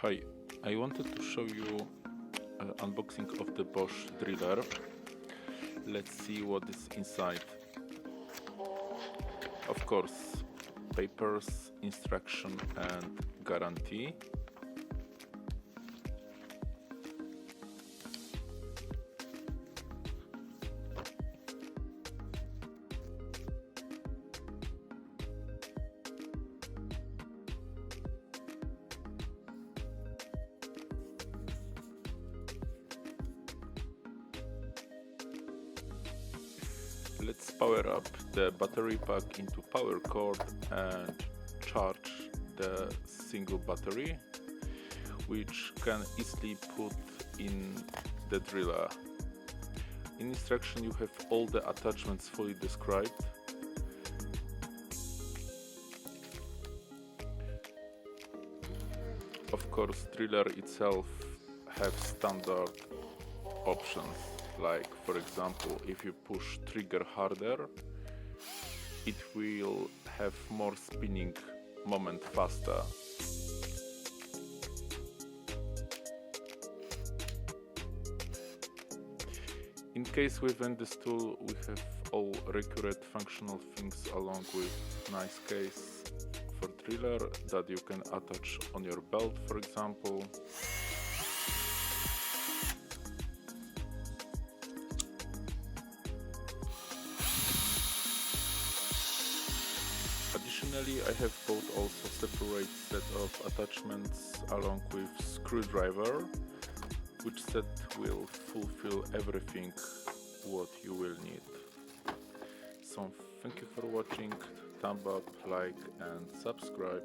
Hi, I wanted to show you unboxing of the Bosch driller. Let's see what is inside. Of course, papers, instruction and guarantee. Let's power up the battery pack into power cord and charge the single battery, which can easily put in the driller. In instruction you have all the attachments fully described. Of course, driller itself have standard options, like for example, if you push trigger harder, it will have more spinning moment faster. In case within this tool we have all required functional things along with nice case for driller that you can attach on your belt, for example. Additionally, I have bought also separate set of attachments along with screwdriver, which set will fulfill everything what you will need. So thank you for watching, thumb up, like and subscribe.